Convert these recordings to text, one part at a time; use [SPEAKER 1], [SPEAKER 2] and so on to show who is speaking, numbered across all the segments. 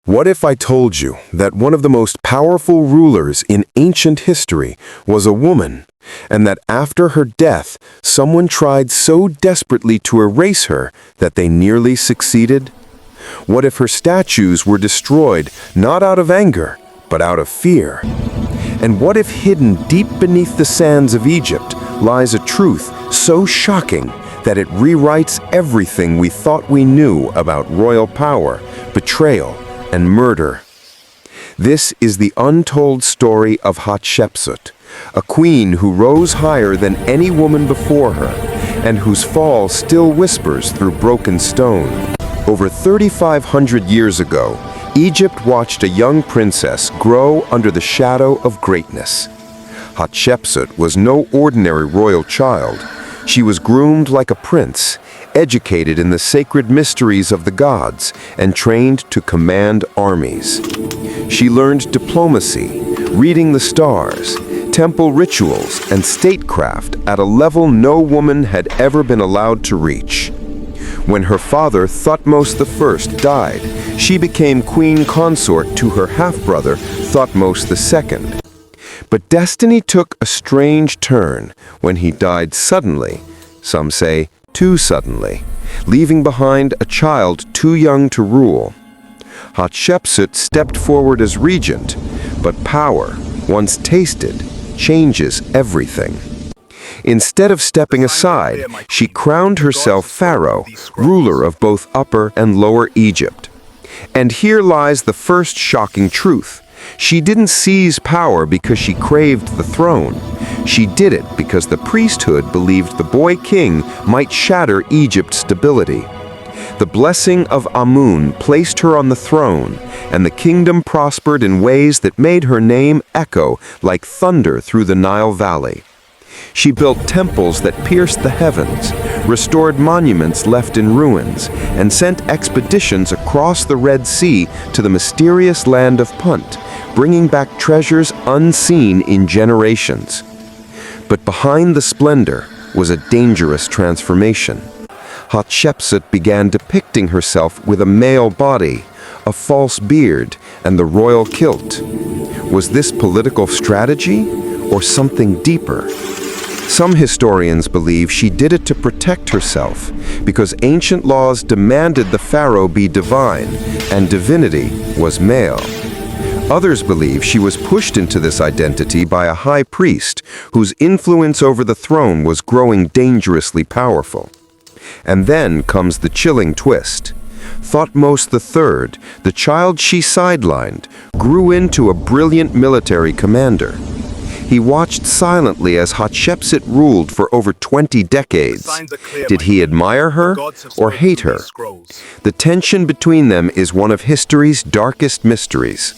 [SPEAKER 1] What if I told you that one of the most powerful rulers in ancient history was a woman, and that after her death, someone tried so desperately to erase her that they nearly succeeded? What if her statues were destroyed not out of anger, but out of fear? And what if hidden deep beneath the sands of Egypt lies a truth so shocking that it rewrites everything we thought we knew about royal power, betrayal, and murder? This is the untold story of Hatshepsut, a queen who rose higher than any woman before her, and whose fall still whispers through broken stone. Over 3,500 years ago, Egypt watched a young princess grow under the shadow of greatness. Hatshepsut was no ordinary royal child. She was groomed like a prince, educated in the sacred mysteries of the gods, and trained to command armies. She learned diplomacy, reading the stars, temple rituals, and statecraft at a level no woman had ever been allowed to reach. When her father, Thutmose I, died, she became queen consort to her half-brother, Thutmose II. But destiny took a strange turn when he died suddenly, some say too suddenly, leaving behind a child too young to rule. Hatshepsut stepped forward as regent, but power, once tasted, changes everything. Instead of stepping aside, she crowned herself Pharaoh, ruler of both Upper and Lower Egypt. And here lies the first shocking truth. She didn't seize power because she craved the throne. She did it because the priesthood believed the boy king might shatter Egypt's stability. The blessing of Amun placed her on the throne, and the kingdom prospered in ways that made her name echo like thunder through the Nile Valley. She built temples that pierced the heavens, restored monuments left in ruins, and sent expeditions across the Red Sea to the mysterious land of Punt, bringing back treasures unseen in generations. But behind the splendor was a dangerous transformation. Hatshepsut began depicting herself with a male body, a false beard, and the royal kilt. Was this political strategy or something deeper? Some historians believe she did it to protect herself because ancient laws demanded the pharaoh be divine and divinity was male. Others believe she was pushed into this identity by a high priest whose influence over the throne was growing dangerously powerful. And then comes the chilling twist. Thutmose III, the child she sidelined, grew into a brilliant military commander. He watched silently as Hatshepsut ruled for over 20 decades. Did he admire her or hate her? The tension between them is one of history's darkest mysteries.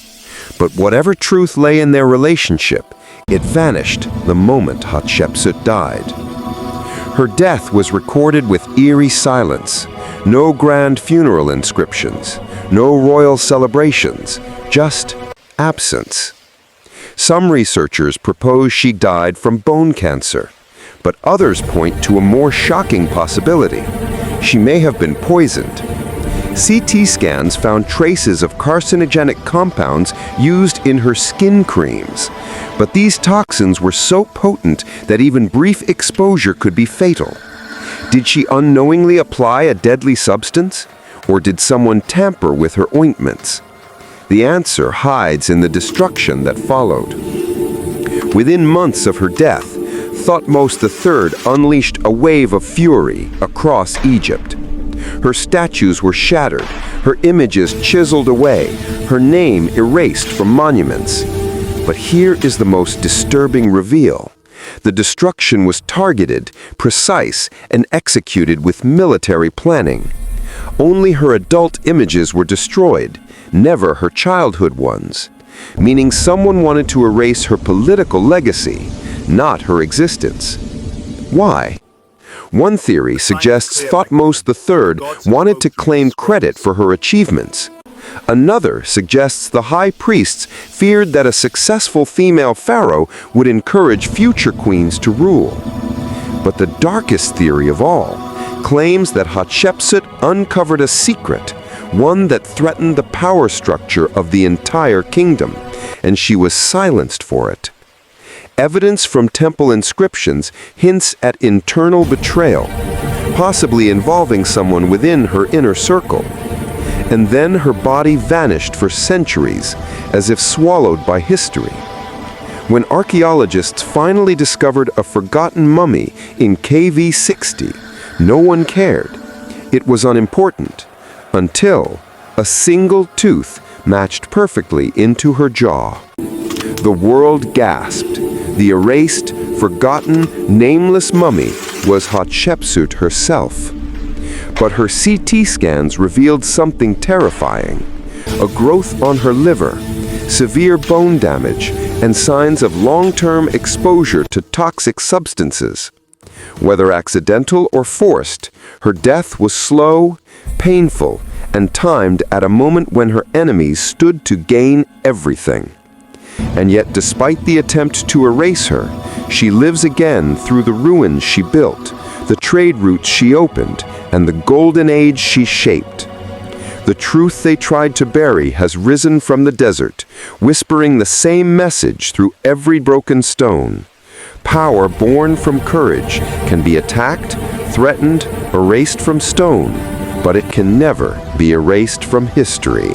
[SPEAKER 1] But whatever truth lay in their relationship, it vanished the moment Hatshepsut died. Her death was recorded with eerie silence. No grand funeral inscriptions, no royal celebrations, just absence. Some researchers propose she died from bone cancer, but others point to a more shocking possibility. She may have been poisoned. CT scans found traces of carcinogenic compounds used in her skin creams, but these toxins were so potent that even brief exposure could be fatal. Did she unknowingly apply a deadly substance, or did someone tamper with her ointments? The answer hides in the destruction that followed. Within months of her death, Thutmose III unleashed a wave of fury across Egypt. Her statues were shattered, her images chiseled away, her name erased from monuments. But here is the most disturbing reveal. The destruction was targeted, precise, and executed with military planning. Only her adult images were destroyed, never her childhood ones, meaning someone wanted to erase her political legacy, not her existence. Why? One theory suggests Thutmose III wanted to claim credit for her achievements. Another suggests the high priests feared that a successful female pharaoh would encourage future queens to rule. But the darkest theory of all claims that Hatshepsut uncovered a secret, one that threatened the power structure of the entire kingdom, and she was silenced for it. Evidence from temple inscriptions hints at internal betrayal, possibly involving someone within her inner circle. And then her body vanished for centuries, as if swallowed by history. When archaeologists finally discovered a forgotten mummy in KV60, no one cared. It was unimportant, until a single tooth matched perfectly into her jaw. The world gasped. The erased, forgotten, nameless mummy was Hatshepsut herself. But her CT scans revealed something terrifying: a growth on her liver, severe bone damage, and signs of long-term exposure to toxic substances. Whether accidental or forced, her death was slow, painful, and timed at a moment when her enemies stood to gain everything. And yet, despite the attempt to erase her, she lives again through the ruins she built, the trade routes she opened, and the golden age she shaped. The truth they tried to bury has risen from the desert, whispering the same message through every broken stone. Power born from courage can be attacked, threatened, erased from stone, but it can never be erased from history.